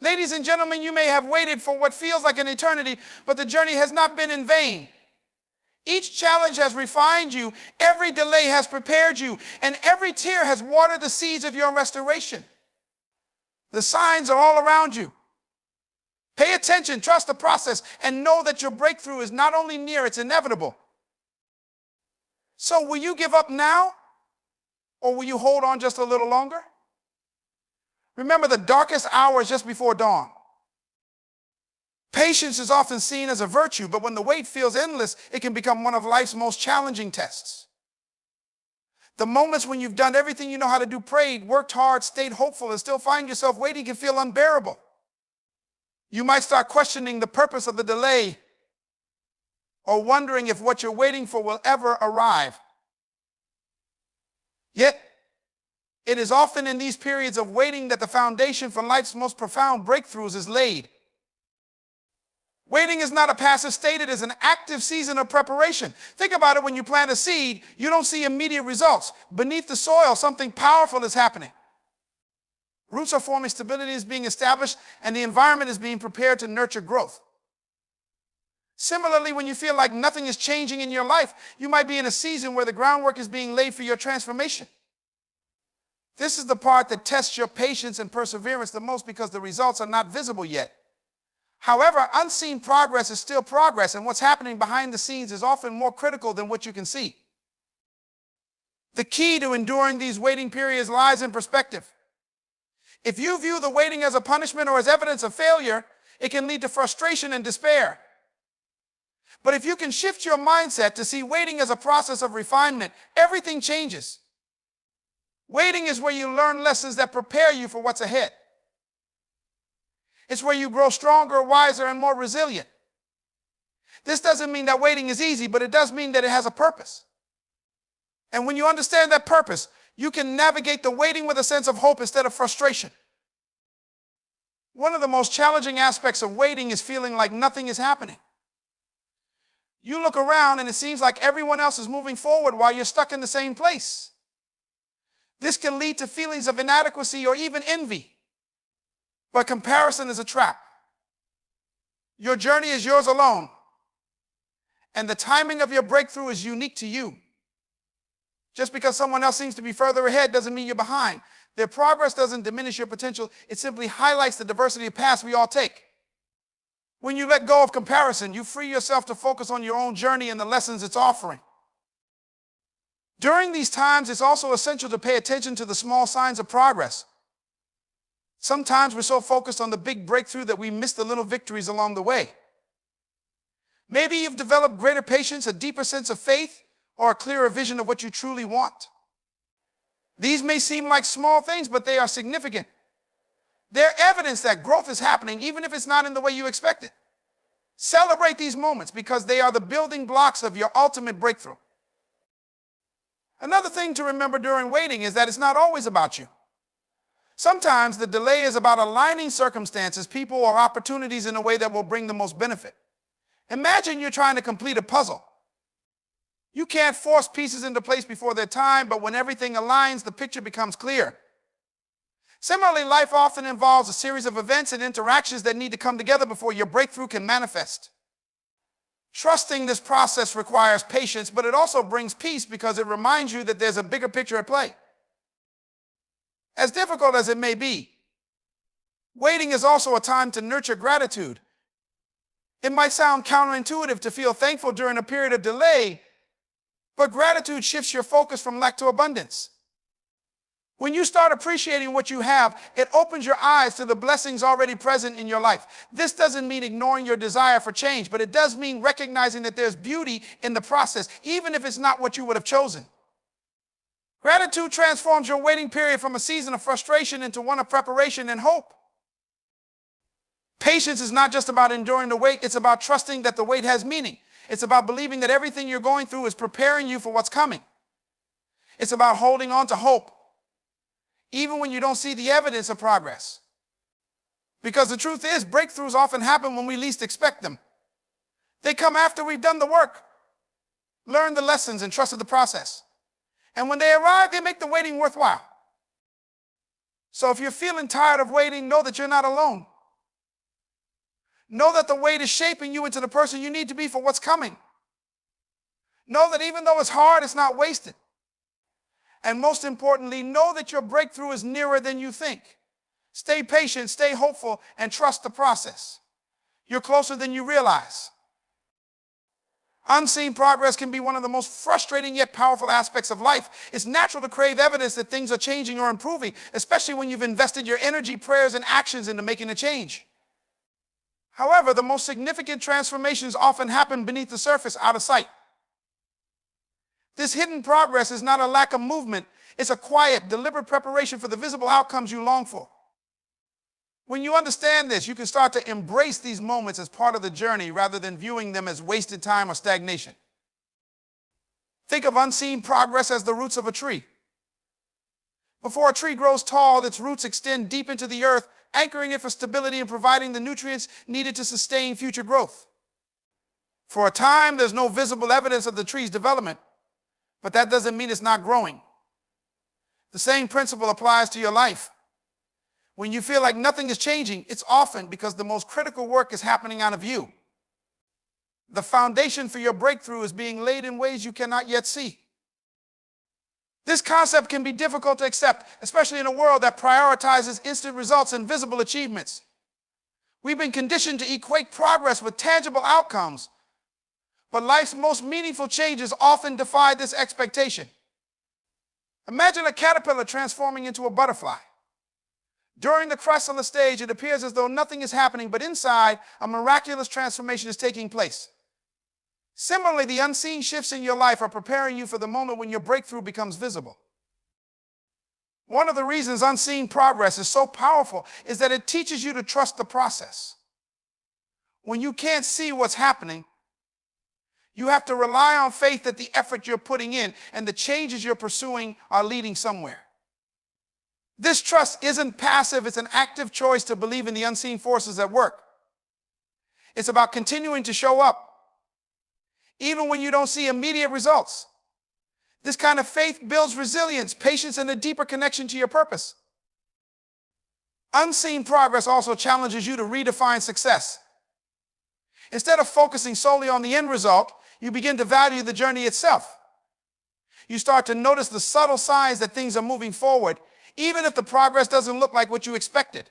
Ladies and gentlemen, you may have waited for what feels like an eternity, but the journey has not been in vain. Each challenge has refined you, every delay has prepared you, and every tear has watered the seeds of your restoration. The signs are all around you. Pay attention, trust the process, and know that your breakthrough is not only near, it's inevitable. So will you give up now, or will you hold on just a little longer? Remember, the darkest hour is just before dawn. Patience is often seen as a virtue, but when the wait feels endless, it can become one of life's most challenging tests. The moments when you've done everything you know how to do, prayed, worked hard, stayed hopeful, and still find yourself waiting can feel unbearable. You might start questioning the purpose of the delay or wondering if what you're waiting for will ever arrive. Yet, it is often in these periods of waiting that the foundation for life's most profound breakthroughs is laid. Waiting is not a passive state, it is an active season of preparation. Think about it, when you plant a seed, you don't see immediate results. Beneath the soil, something powerful is happening. Roots are forming, stability is being established, and the environment is being prepared to nurture growth. Similarly, when you feel like nothing is changing in your life, you might be in a season where the groundwork is being laid for your transformation. This is the part that tests your patience and perseverance the most because the results are not visible yet. However, unseen progress is still progress, and what's happening behind the scenes is often more critical than what you can see. The key to enduring these waiting periods lies in perspective. If you view the waiting as a punishment or as evidence of failure, it can lead to frustration and despair. But if you can shift your mindset to see waiting as a process of refinement, everything changes. Waiting is where you learn lessons that prepare you for what's ahead. It's where you grow stronger, wiser, and more resilient. This doesn't mean that waiting is easy, but it does mean that it has a purpose. And when you understand that purpose, you can navigate the waiting with a sense of hope instead of frustration. One of the most challenging aspects of waiting is feeling like nothing is happening. You look around and it seems like everyone else is moving forward while you're stuck in the same place. This can lead to feelings of inadequacy or even envy. But comparison is a trap. Your journey is yours alone, and the timing of your breakthrough is unique to you. Just because someone else seems to be further ahead doesn't mean you're behind. Their progress doesn't diminish your potential. It simply highlights the diversity of paths we all take. When you let go of comparison, you free yourself to focus on your own journey and the lessons it's offering. During these times, it's also essential to pay attention to the small signs of progress. Sometimes we're so focused on the big breakthrough that we miss the little victories along the way. Maybe you've developed greater patience, a deeper sense of faith, or a clearer vision of what you truly want. These may seem like small things, but they are significant. They're evidence that growth is happening, even if it's not in the way you expected. Celebrate these moments because they are the building blocks of your ultimate breakthrough. Another thing to remember during waiting is that it's not always about you. Sometimes the delay is about aligning circumstances, people, or opportunities in a way that will bring the most benefit. Imagine you're trying to complete a puzzle. You can't force pieces into place before their time, but when everything aligns, the picture becomes clear. Similarly, life often involves a series of events and interactions that need to come together before your breakthrough can manifest. Trusting this process requires patience, but it also brings peace because it reminds you that there's a bigger picture at play. As difficult as it may be, waiting is also a time to nurture gratitude. It might sound counterintuitive to feel thankful during a period of delay, but gratitude shifts your focus from lack to abundance. When you start appreciating what you have, it opens your eyes to the blessings already present in your life. This doesn't mean ignoring your desire for change, but it does mean recognizing that there's beauty in the process, even if it's not what you would have chosen. Gratitude transforms your waiting period from a season of frustration into one of preparation and hope. Patience is not just about enduring the wait, it's about trusting that the wait has meaning. It's about believing that everything you're going through is preparing you for what's coming. It's about holding on to hope, even when you don't see the evidence of progress. Because the truth is, breakthroughs often happen when we least expect them. They come after we've done the work, learned the lessons, and trusted the process. And when they arrive, they make the waiting worthwhile. So if you're feeling tired of waiting, know that you're not alone. Know that the wait is shaping you into the person you need to be for what's coming. Know that even though it's hard, it's not wasted. And most importantly, know that your breakthrough is nearer than you think. Stay patient, stay hopeful, and trust the process. You're closer than you realize. Unseen progress can be one of the most frustrating yet powerful aspects of life. It's natural to crave evidence that things are changing or improving, especially when you've invested your energy, prayers, and actions into making a change. However, the most significant transformations often happen beneath the surface, out of sight. This hidden progress is not a lack of movement. It's a quiet, deliberate preparation for the visible outcomes you long for. When you understand this, you can start to embrace these moments as part of the journey rather than viewing them as wasted time or stagnation. Think of unseen progress as the roots of a tree. Before a tree grows tall, its roots extend deep into the earth, anchoring it for stability and providing the nutrients needed to sustain future growth. For a time, there's no visible evidence of the tree's development, but that doesn't mean it's not growing. The same principle applies to your life. When you feel like nothing is changing, it's often because the most critical work is happening out of you. The foundation for your breakthrough is being laid in ways you cannot yet see. This concept can be difficult to accept, especially in a world that prioritizes instant results and visible achievements. We've been conditioned to equate progress with tangible outcomes, but life's most meaningful changes often defy this expectation. Imagine a caterpillar transforming into a butterfly. During the chrysalis stage, it appears as though nothing is happening, but inside, a miraculous transformation is taking place. Similarly, the unseen shifts in your life are preparing you for the moment when your breakthrough becomes visible. One of the reasons unseen progress is so powerful is that it teaches you to trust the process. When you can't see what's happening, you have to rely on faith that the effort you're putting in and the changes you're pursuing are leading somewhere. This trust isn't passive, it's an active choice to believe in the unseen forces at work. It's about continuing to show up, even when you don't see immediate results. This kind of faith builds resilience, patience, and a deeper connection to your purpose. Unseen progress also challenges you to redefine success. Instead of focusing solely on the end result, you begin to value the journey itself. You start to notice the subtle signs that things are moving forward, even if the progress doesn't look like what you expected.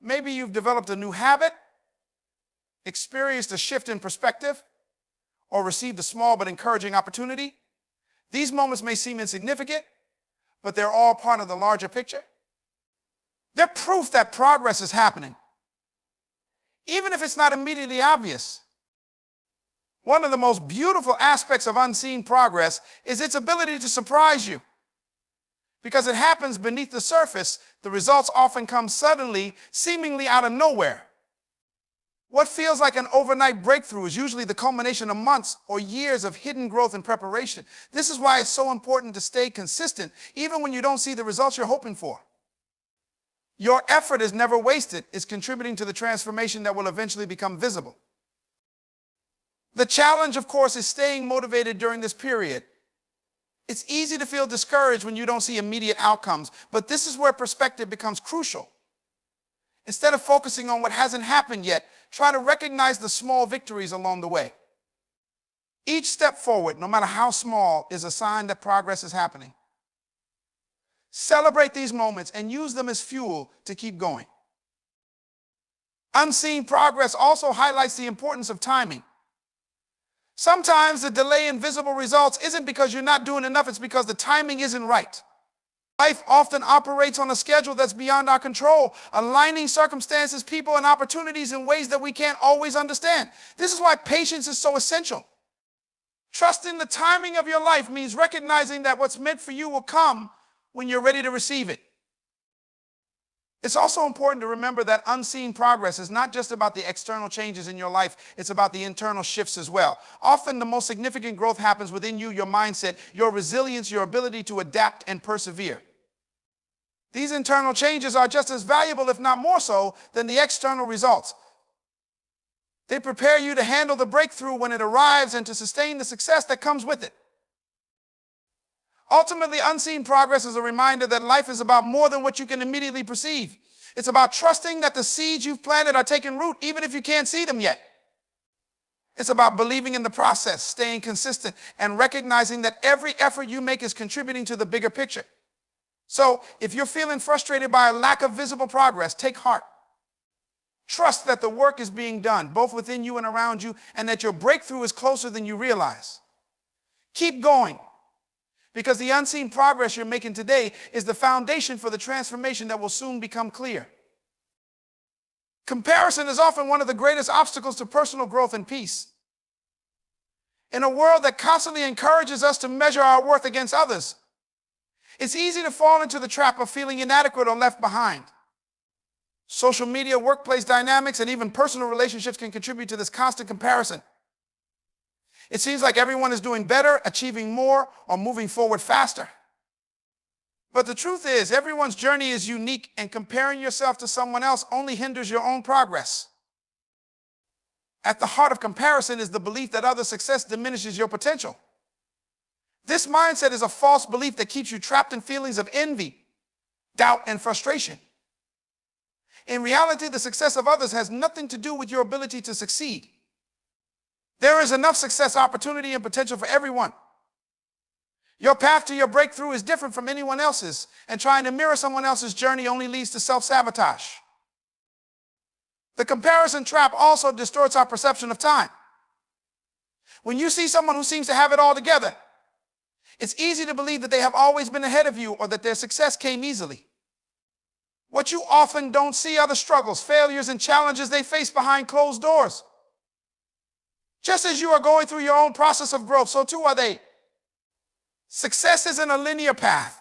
Maybe you've developed a new habit, experienced a shift in perspective, or received a small but encouraging opportunity. These moments may seem insignificant, but they're all part of the larger picture. They're proof that progress is happening, even if it's not immediately obvious. One of the most beautiful aspects of unseen progress is its ability to surprise you. Because it happens beneath the surface, the results often come suddenly, seemingly out of nowhere. What feels like an overnight breakthrough is usually the culmination of months or years of hidden growth and preparation. This is why it's so important to stay consistent, even when you don't see the results you're hoping for. Your effort is never wasted. It's contributing to the transformation that will eventually become visible. The challenge, of course, is staying motivated during this period. It's easy to feel discouraged when you don't see immediate outcomes, but this is where perspective becomes crucial. Instead of focusing on what hasn't happened yet, try to recognize the small victories along the way. Each step forward, no matter how small, is a sign that progress is happening. Celebrate these moments and use them as fuel to keep going. Unseen progress also highlights the importance of timing. Sometimes the delay in visible results isn't because you're not doing enough, it's because the timing isn't right. Life often operates on a schedule that's beyond our control, aligning circumstances, people, and opportunities in ways that we can't always understand. This is why patience is so essential. Trusting the timing of your life means recognizing that what's meant for you will come when you're ready to receive it. It's also important to remember that unseen progress is not just about the external changes in your life, it's about the internal shifts as well. Often the most significant growth happens within you, your mindset, your resilience, your ability to adapt and persevere. These internal changes are just as valuable, if not more so, than the external results. They prepare you to handle the breakthrough when it arrives and to sustain the success that comes with it. Ultimately, unseen progress is a reminder that life is about more than what you can immediately perceive. It's about trusting that the seeds you've planted are taking root, even if you can't see them yet. It's about believing in the process, staying consistent, and recognizing that every effort you make is contributing to the bigger picture. So, if you're feeling frustrated by a lack of visible progress, take heart. Trust that the work is being done, both within you and around you, and that your breakthrough is closer than you realize. Keep going, because the unseen progress you're making today is the foundation for the transformation that will soon become clear. Comparison is often one of the greatest obstacles to personal growth and peace. In a world that constantly encourages us to measure our worth against others, it's easy to fall into the trap of feeling inadequate or left behind. Social media, workplace dynamics, and even personal relationships can contribute to this constant comparison. It seems like everyone is doing better, achieving more, or moving forward faster. But the truth is, everyone's journey is unique, and comparing yourself to someone else only hinders your own progress. At the heart of comparison is the belief that other success diminishes your potential. This mindset is a false belief that keeps you trapped in feelings of envy, doubt, and frustration. In reality, the success of others has nothing to do with your ability to succeed. There is enough success, opportunity, and potential for everyone. Your path to your breakthrough is different from anyone else's, and trying to mirror someone else's journey only leads to self-sabotage. The comparison trap also distorts our perception of time. When you see someone who seems to have it all together, it's easy to believe that they have always been ahead of you or that their success came easily. What you often don't see are the struggles, failures, and challenges they face behind closed doors. Just as you are going through your own process of growth, so too are they. Success isn't a linear path,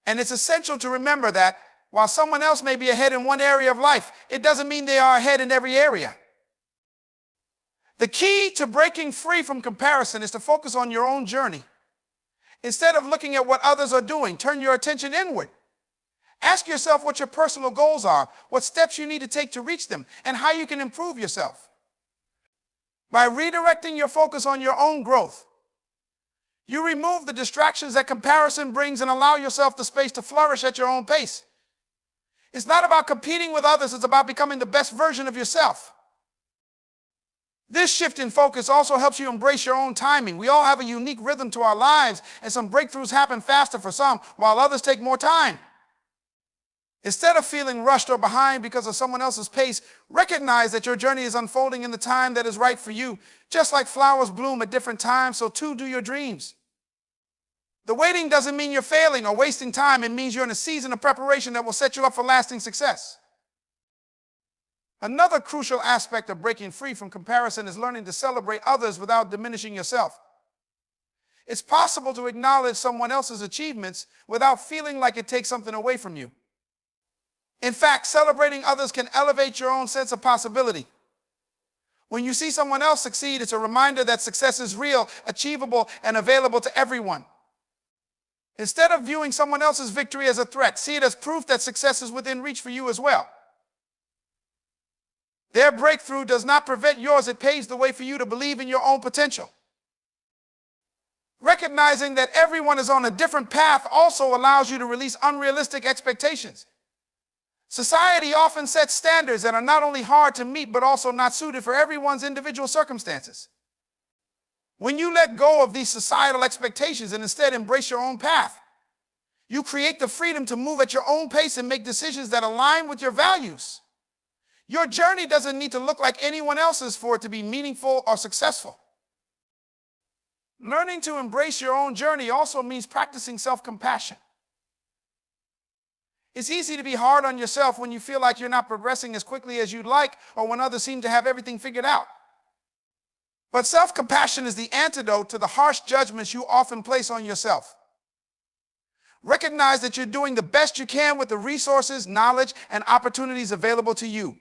and it's essential to remember that while someone else may be ahead in one area of life, it doesn't mean they are ahead in every area. The key to breaking free from comparison is to focus on your own journey. Instead of looking at what others are doing, turn your attention inward. Ask yourself what your personal goals are, what steps you need to take to reach them, and how you can improve yourself. By redirecting your focus on your own growth, you remove the distractions that comparison brings and allow yourself the space to flourish at your own pace. It's not about competing with others, it's about becoming the best version of yourself. This shift in focus also helps you embrace your own timing. We all have a unique rhythm to our lives, and some breakthroughs happen faster for some, while others take more time. Instead of feeling rushed or behind because of someone else's pace, recognize that your journey is unfolding in the time that is right for you. Just like flowers bloom at different times, so too do your dreams. The waiting doesn't mean you're failing or wasting time. It means you're in a season of preparation that will set you up for lasting success. Another crucial aspect of breaking free from comparison is learning to celebrate others without diminishing yourself. It's possible to acknowledge someone else's achievements without feeling like it takes something away from you. In fact, celebrating others can elevate your own sense of possibility. When you see someone else succeed, it's a reminder that success is real, achievable, and available to everyone. Instead of viewing someone else's victory as a threat, see it as proof that success is within reach for you as well. Their breakthrough does not prevent yours, it paves the way for you to believe in your own potential. Recognizing that everyone is on a different path also allows you to release unrealistic expectations. Society often sets standards that are not only hard to meet, but also not suited for everyone's individual circumstances. When you let go of these societal expectations and instead embrace your own path, you create the freedom to move at your own pace and make decisions that align with your values. Your journey doesn't need to look like anyone else's for it to be meaningful or successful. Learning to embrace your own journey also means practicing self-compassion. It's easy to be hard on yourself when you feel like you're not progressing as quickly as you'd like or when others seem to have everything figured out. But self-compassion is the antidote to the harsh judgments you often place on yourself. Recognize that you're doing the best you can with the resources, knowledge, and opportunities available to you.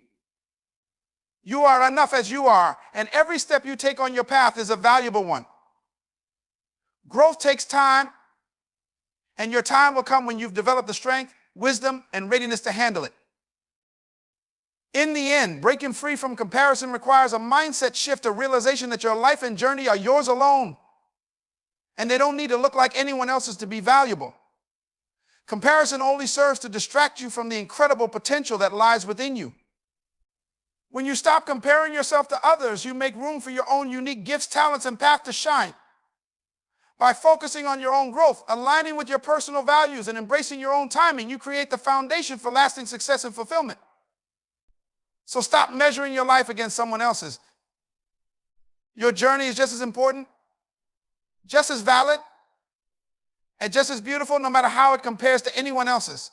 You are enough as you are, and every step you take on your path is a valuable one. Growth takes time, and your time will come when you've developed the strength, wisdom, and readiness to handle it. In the end, breaking free from comparison requires a mindset shift, a realization that your life and journey are yours alone, and they don't need to look like anyone else's to be valuable. Comparison only serves to distract you from the incredible potential that lies within you. When you stop comparing yourself to others, you make room for your own unique gifts, talents, and path to shine. By focusing on your own growth, aligning with your personal values, and embracing your own timing, you create the foundation for lasting success and fulfillment. So stop measuring your life against someone else's. Your journey is just as important, just as valid, and just as beautiful, no matter how it compares to anyone else's.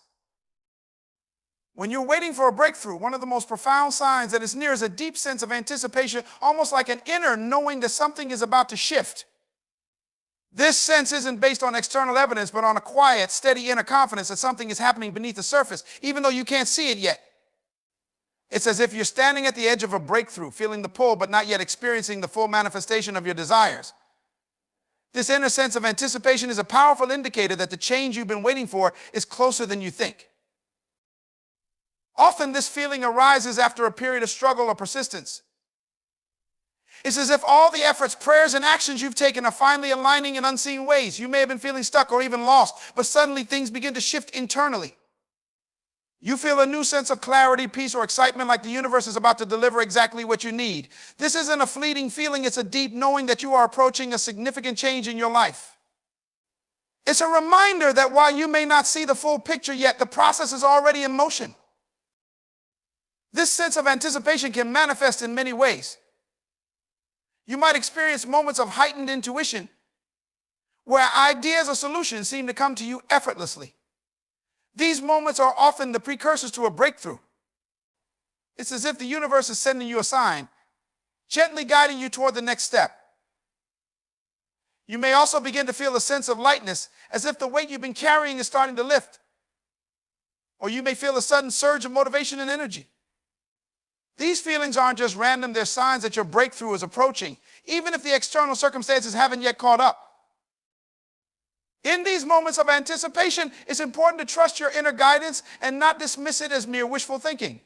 When you're waiting for a breakthrough, one of the most profound signs that is near is a deep sense of anticipation, almost like an inner knowing that something is about to shift. This sense isn't based on external evidence, but on a quiet, steady inner confidence that something is happening beneath the surface, even though you can't see it yet. It's as if you're standing at the edge of a breakthrough, feeling the pull, but not yet experiencing the full manifestation of your desires. This inner sense of anticipation is a powerful indicator that the change you've been waiting for is closer than you think. Often this feeling arises after a period of struggle or persistence. It's as if all the efforts, prayers, and actions you've taken are finally aligning in unseen ways. You may have been feeling stuck or even lost, but suddenly things begin to shift internally. You feel a new sense of clarity, peace, or excitement, like the universe is about to deliver exactly what you need. This isn't a fleeting feeling, it's a deep knowing that you are approaching a significant change in your life. It's a reminder that while you may not see the full picture yet, the process is already in motion. This sense of anticipation can manifest in many ways. You might experience moments of heightened intuition, where ideas or solutions seem to come to you effortlessly. These moments are often the precursors to a breakthrough. It's as if the universe is sending you a sign, gently guiding you toward the next step. You may also begin to feel a sense of lightness, as if the weight you've been carrying is starting to lift. Or you may feel a sudden surge of motivation and energy. These feelings aren't just random, they're signs that your breakthrough is approaching, even if the external circumstances haven't yet caught up. In these moments of anticipation, it's important to trust your inner guidance and not dismiss it as mere wishful thinking.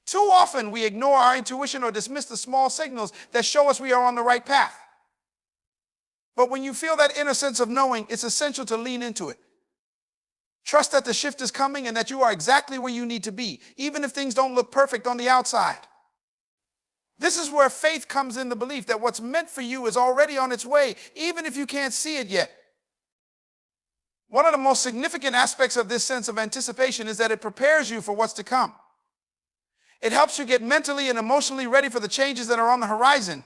Too often, we ignore our intuition or dismiss the small signals that show us we are on the right path. But when you feel that inner sense of knowing, it's essential to lean into it. Trust that the shift is coming and that you are exactly where you need to be, even if things don't look perfect on the outside. This is where faith comes in, the belief that what's meant for you is already on its way, even if you can't see it yet. One of the most significant aspects of this sense of anticipation is that it prepares you for what's to come. It helps you get mentally and emotionally ready for the changes that are on the horizon.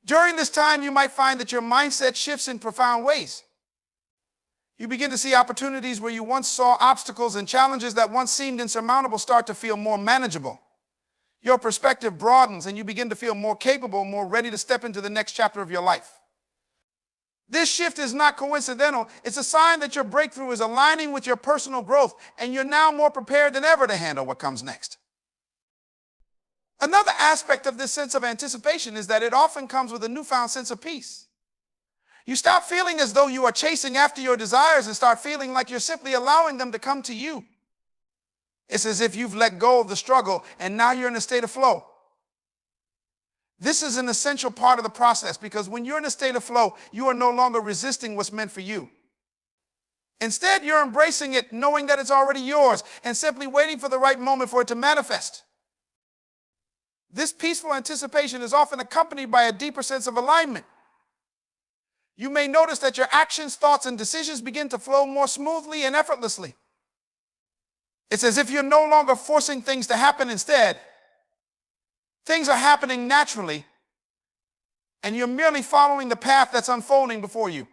During this time, you might find that your mindset shifts in profound ways. You begin to see opportunities where you once saw obstacles, and challenges that once seemed insurmountable start to feel more manageable. Your perspective broadens and you begin to feel more capable, more ready to step into the next chapter of your life. This shift is not coincidental. It's a sign that your breakthrough is aligning with your personal growth, and you're now more prepared than ever to handle what comes next. Another aspect of this sense of anticipation is that it often comes with a newfound sense of peace. You stop feeling as though you are chasing after your desires and start feeling like you're simply allowing them to come to you. It's as if you've let go of the struggle and now you're in a state of flow. This is an essential part of the process, because when you're in a state of flow, you are no longer resisting what's meant for you. Instead, you're embracing it, knowing that it's already yours, and simply waiting for the right moment for it to manifest. This peaceful anticipation is often accompanied by a deeper sense of alignment. You may notice that your actions, thoughts, and decisions begin to flow more smoothly and effortlessly. It's as if you're no longer forcing things to happen. Instead, things are happening naturally, and you're merely following the path that's unfolding before you.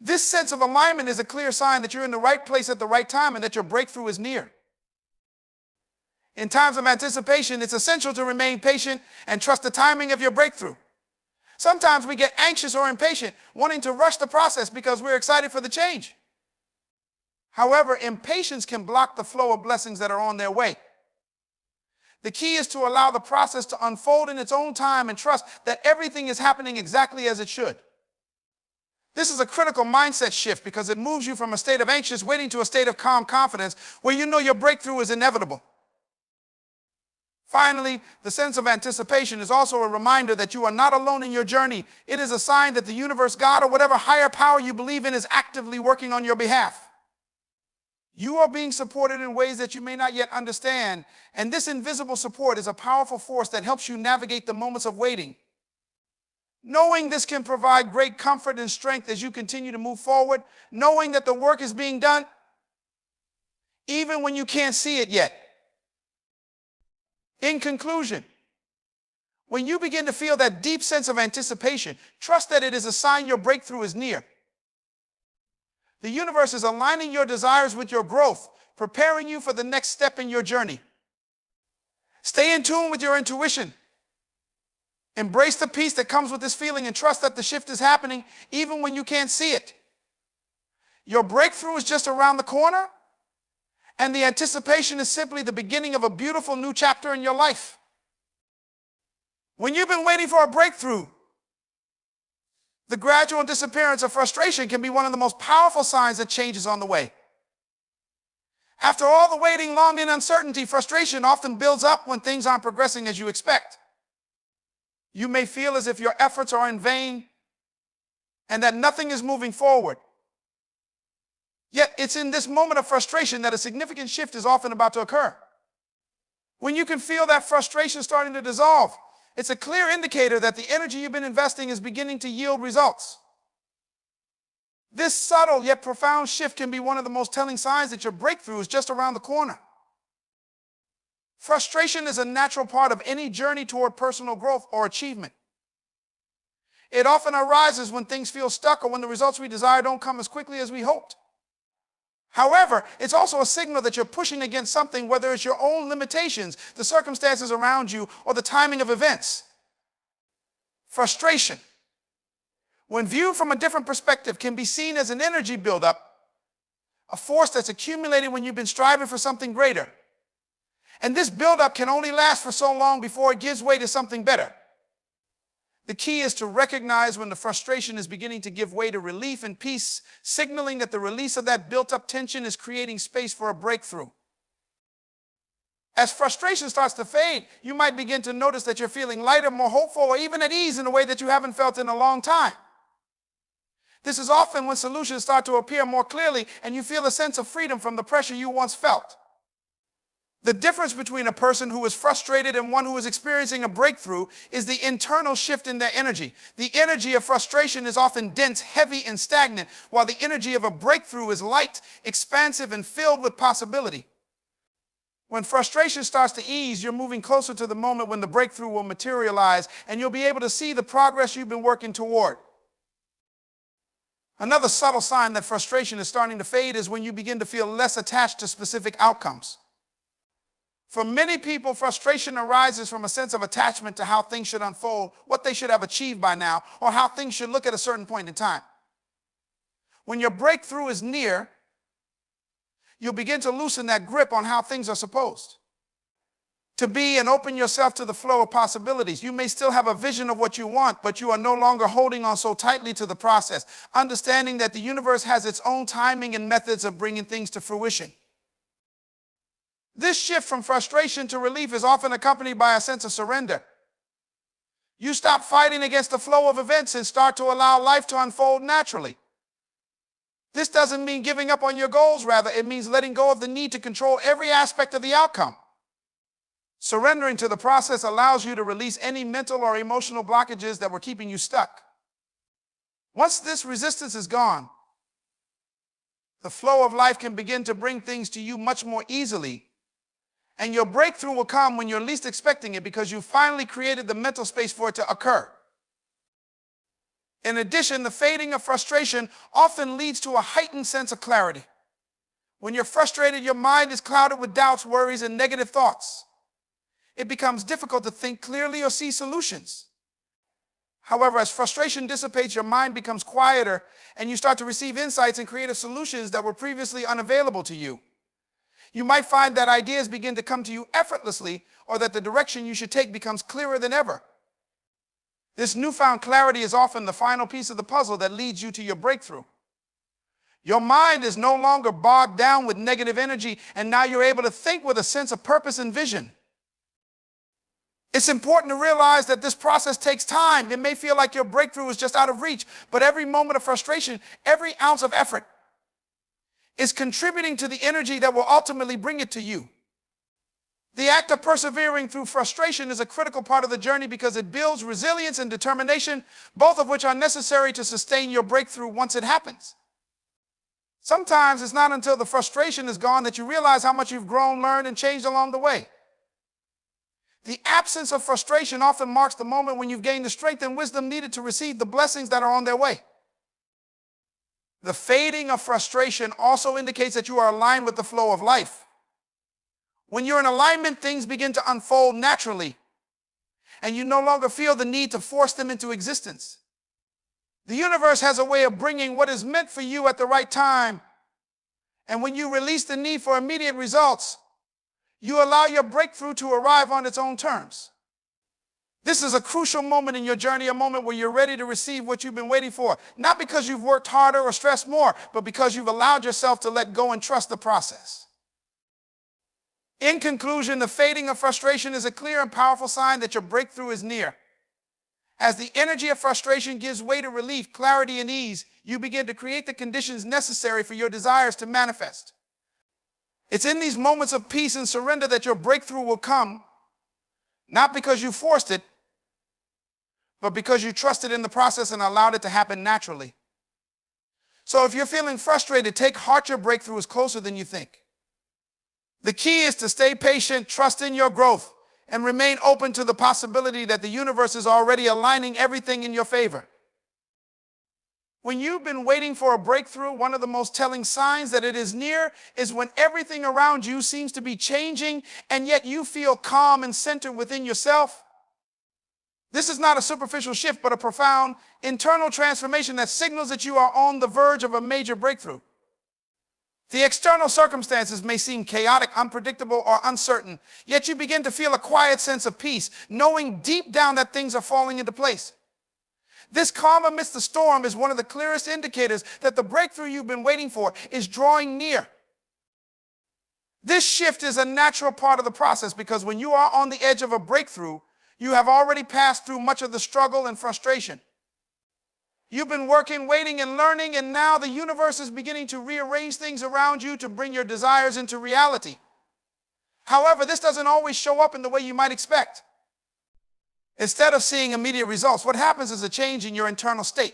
This sense of alignment is a clear sign that you're in the right place at the right time and that your breakthrough is near. In times of anticipation, it's essential to remain patient and trust the timing of your breakthrough. Sometimes we get anxious or impatient, wanting to rush the process because we're excited for the change. However, impatience can block the flow of blessings that are on their way. The key is to allow the process to unfold in its own time and trust that everything is happening exactly as it should. This is a critical mindset shift because it moves you from a state of anxious waiting to a state of calm confidence where you know your breakthrough is inevitable. Finally, the sense of anticipation is also a reminder that you are not alone in your journey. It is a sign that the universe, God, or whatever higher power you believe in is actively working on your behalf. You are being supported in ways that you may not yet understand, and this invisible support is a powerful force that helps you navigate the moments of waiting. Knowing this can provide great comfort and strength as you continue to move forward, knowing that the work is being done, even when you can't see it yet. In conclusion, when you begin to feel that deep sense of anticipation, trust that it is a sign your breakthrough is near. The universe is aligning your desires with your growth, preparing you for the next step in your journey. Stay in tune with your intuition. Embrace the peace that comes with this feeling and trust that the shift is happening even when you can't see it. Your breakthrough is just around the corner, and the anticipation is simply the beginning of a beautiful new chapter in your life. When you've been waiting for a breakthrough, the gradual disappearance of frustration can be one of the most powerful signs that change is on the way. After all the waiting, longing, and uncertainty, frustration often builds up when things aren't progressing as you expect. You may feel as if your efforts are in vain and that nothing is moving forward. Yet it's in this moment of frustration that a significant shift is often about to occur. When you can feel that frustration starting to dissolve, it's a clear indicator that the energy you've been investing is beginning to yield results. This subtle yet profound shift can be one of the most telling signs that your breakthrough is just around the corner. Frustration is a natural part of any journey toward personal growth or achievement. It often arises when things feel stuck or when the results we desire don't come as quickly as we hoped. However, it's also a signal that you're pushing against something, whether it's your own limitations, the circumstances around you, or the timing of events. Frustration, when viewed from a different perspective, can be seen as an energy buildup, a force that's accumulated when you've been striving for something greater. And this buildup can only last for so long before it gives way to something better. The key is to recognize when the frustration is beginning to give way to relief and peace, signaling that the release of that built-up tension is creating space for a breakthrough. As frustration starts to fade, you might begin to notice that you're feeling lighter, more hopeful, or even at ease in a way that you haven't felt in a long time. This is often when solutions start to appear more clearly and you feel a sense of freedom from the pressure you once felt. The difference between a person who is frustrated and one who is experiencing a breakthrough is the internal shift in their energy. The energy of frustration is often dense, heavy, and stagnant, while the energy of a breakthrough is light, expansive, and filled with possibility. When frustration starts to ease, you're moving closer to the moment when the breakthrough will materialize, and you'll be able to see the progress you've been working toward. Another subtle sign that frustration is starting to fade is when you begin to feel less attached to specific outcomes. For many people, frustration arises from a sense of attachment to how things should unfold, what they should have achieved by now, or how things should look at a certain point in time. When your breakthrough is near, you'll begin to loosen that grip on how things are supposed to be and open yourself to the flow of possibilities. You may still have a vision of what you want, but you are no longer holding on so tightly to the process, understanding that the universe has its own timing and methods of bringing things to fruition. This shift from frustration to relief is often accompanied by a sense of surrender. You stop fighting against the flow of events and start to allow life to unfold naturally. This doesn't mean giving up on your goals, rather, it means letting go of the need to control every aspect of the outcome. Surrendering to the process allows you to release any mental or emotional blockages that were keeping you stuck. Once this resistance is gone, the flow of life can begin to bring things to you much more easily. And your breakthrough will come when you're least expecting it because you finally created the mental space for it to occur. In addition, the fading of frustration often leads to a heightened sense of clarity. When you're frustrated, your mind is clouded with doubts, worries, and negative thoughts. It becomes difficult to think clearly or see solutions. However, as frustration dissipates, your mind becomes quieter and you start to receive insights and creative solutions that were previously unavailable to you. You might find that ideas begin to come to you effortlessly, or that the direction you should take becomes clearer than ever. This newfound clarity is often the final piece of the puzzle that leads you to your breakthrough. Your mind is no longer bogged down with negative energy, and now you're able to think with a sense of purpose and vision. It's important to realize that this process takes time. It may feel like your breakthrough is just out of reach, but every moment of frustration, every ounce of effort is contributing to the energy that will ultimately bring it to you. The act of persevering through frustration is a critical part of the journey because it builds resilience and determination, both of which are necessary to sustain your breakthrough once it happens. Sometimes it's not until the frustration is gone that you realize how much you've grown, learned, and changed along the way. The absence of frustration often marks the moment when you've gained the strength and wisdom needed to receive the blessings that are on their way. The fading of frustration also indicates that you are aligned with the flow of life. When you're in alignment, things begin to unfold naturally, and you no longer feel the need to force them into existence. The universe has a way of bringing what is meant for you at the right time, and when you release the need for immediate results, you allow your breakthrough to arrive on its own terms. This is a crucial moment in your journey, a moment where you're ready to receive what you've been waiting for, not because you've worked harder or stressed more, but because you've allowed yourself to let go and trust the process. In conclusion, the fading of frustration is a clear and powerful sign that your breakthrough is near. As the energy of frustration gives way to relief, clarity, and ease, you begin to create the conditions necessary for your desires to manifest. It's in these moments of peace and surrender that your breakthrough will come, not because you forced it, but because you trusted in the process and allowed it to happen naturally. So if you're feeling frustrated, take heart, your breakthrough is closer than you think. The key is to stay patient, trust in your growth, and remain open to the possibility that the universe is already aligning everything in your favor. When you've been waiting for a breakthrough, one of the most telling signs that it is near is when everything around you seems to be changing, and yet you feel calm and centered within yourself. This is not a superficial shift, but a profound internal transformation that signals that you are on the verge of a major breakthrough. The external circumstances may seem chaotic, unpredictable, or uncertain, yet you begin to feel a quiet sense of peace, knowing deep down that things are falling into place. This calm amidst the storm is one of the clearest indicators that the breakthrough you've been waiting for is drawing near. This shift is a natural part of the process because when you are on the edge of a breakthrough, you have already passed through much of the struggle and frustration. You've been working, waiting, and learning, and now the universe is beginning to rearrange things around you to bring your desires into reality. However, this doesn't always show up in the way you might expect. Instead of seeing immediate results, what happens is a change in your internal state.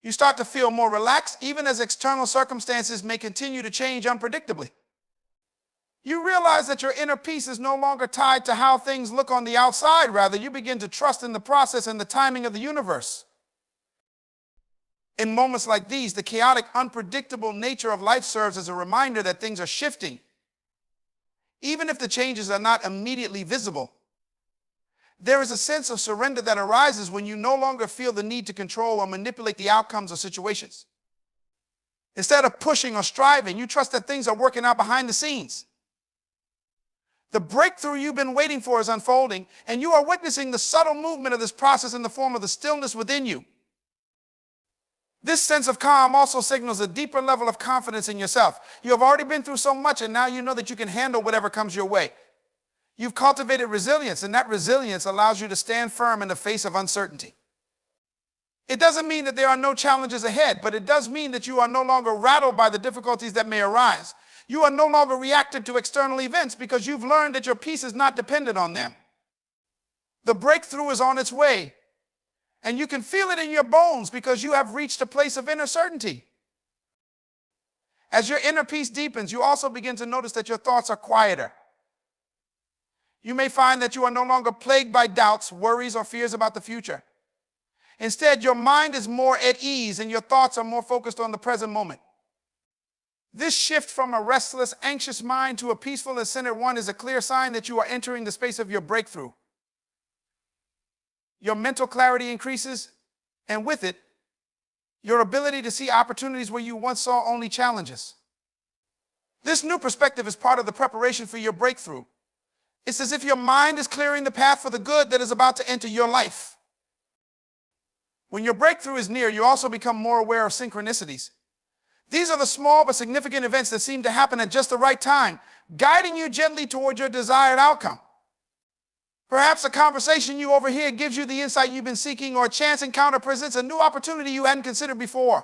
You start to feel more relaxed, even as external circumstances may continue to change unpredictably. You realize that your inner peace is no longer tied to how things look on the outside. Rather, you begin to trust in the process and the timing of the universe. In moments like these, the chaotic, unpredictable nature of life serves as a reminder that things are shifting, even if the changes are not immediately visible. There is a sense of surrender that arises when you no longer feel the need to control or manipulate the outcomes of situations. Instead of pushing or striving, you trust that things are working out behind the scenes. The breakthrough you've been waiting for is unfolding, and you are witnessing the subtle movement of this process in the form of the stillness within you. This sense of calm also signals a deeper level of confidence in yourself. You have already been through so much, and now you know that you can handle whatever comes your way. You've cultivated resilience, and that resilience allows you to stand firm in the face of uncertainty. It doesn't mean that there are no challenges ahead, but it does mean that you are no longer rattled by the difficulties that may arise. You are no longer reactive to external events because you've learned that your peace is not dependent on them. The breakthrough is on its way, and you can feel it in your bones because you have reached a place of inner certainty. As your inner peace deepens, you also begin to notice that your thoughts are quieter. You may find that you are no longer plagued by doubts, worries, or fears about the future. Instead, your mind is more at ease and your thoughts are more focused on the present moment. This shift from a restless, anxious mind to a peaceful and centered one is a clear sign that you are entering the space of your breakthrough. Your mental clarity increases, and with it, your ability to see opportunities where you once saw only challenges. This new perspective is part of the preparation for your breakthrough. It's as if your mind is clearing the path for the good that is about to enter your life. When your breakthrough is near, you also become more aware of synchronicities. These are the small but significant events that seem to happen at just the right time, guiding you gently toward your desired outcome. Perhaps a conversation you overhear gives you the insight you've been seeking, or a chance encounter presents a new opportunity you hadn't considered before.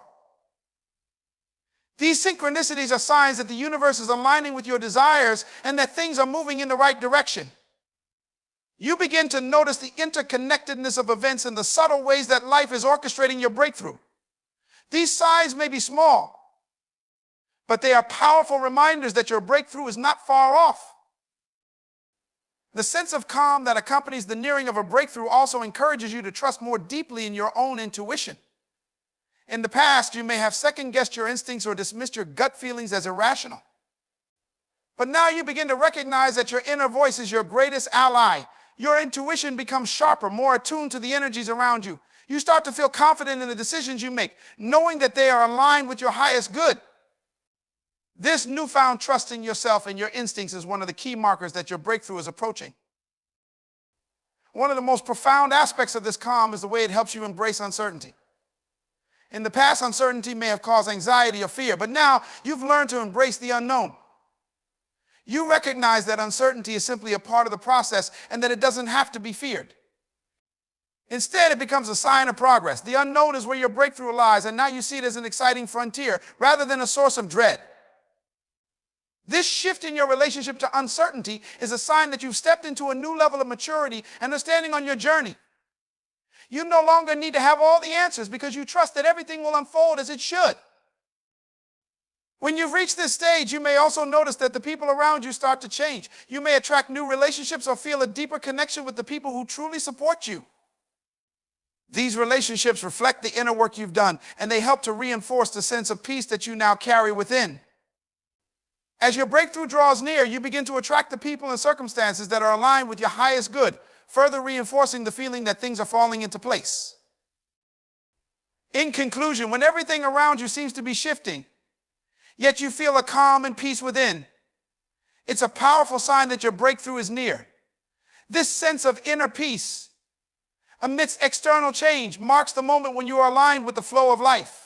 These synchronicities are signs that the universe is aligning with your desires and that things are moving in the right direction. You begin to notice the interconnectedness of events and the subtle ways that life is orchestrating your breakthrough. These signs may be small, but they are powerful reminders that your breakthrough is not far off. The sense of calm that accompanies the nearing of a breakthrough also encourages you to trust more deeply in your own intuition. In the past, you may have second-guessed your instincts or dismissed your gut feelings as irrational. But now you begin to recognize that your inner voice is your greatest ally. Your intuition becomes sharper, more attuned to the energies around you. You start to feel confident in the decisions you make, knowing that they are aligned with your highest good. This newfound trust in yourself and your instincts is one of the key markers that your breakthrough is approaching. One of the most profound aspects of this calm is the way it helps you embrace uncertainty. In the past, uncertainty may have caused anxiety or fear, but now you've learned to embrace the unknown. You recognize that uncertainty is simply a part of the process and that it doesn't have to be feared. Instead, it becomes a sign of progress. The unknown is where your breakthrough lies, and now you see it as an exciting frontier rather than a source of dread. This shift in your relationship to uncertainty is a sign that you've stepped into a new level of maturity and understanding on your journey. You no longer need to have all the answers because you trust that everything will unfold as it should. When you've reached this stage, you may also notice that the people around you start to change. You may attract new relationships or feel a deeper connection with the people who truly support you. These relationships reflect the inner work you've done, and they help to reinforce the sense of peace that you now carry within. As your breakthrough draws near, you begin to attract the people and circumstances that are aligned with your highest good, further reinforcing the feeling that things are falling into place. In conclusion, when everything around you seems to be shifting, yet you feel a calm and peace within, it's a powerful sign that your breakthrough is near. This sense of inner peace amidst external change marks the moment when you are aligned with the flow of life.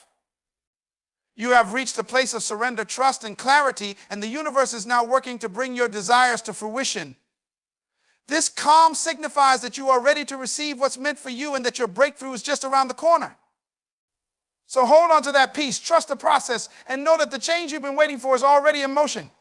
You have reached a place of surrender, trust, and clarity, and the universe is now working to bring your desires to fruition. This calm signifies that you are ready to receive what's meant for you and that your breakthrough is just around the corner. So hold on to that peace, trust the process, and know that the change you've been waiting for is already in motion.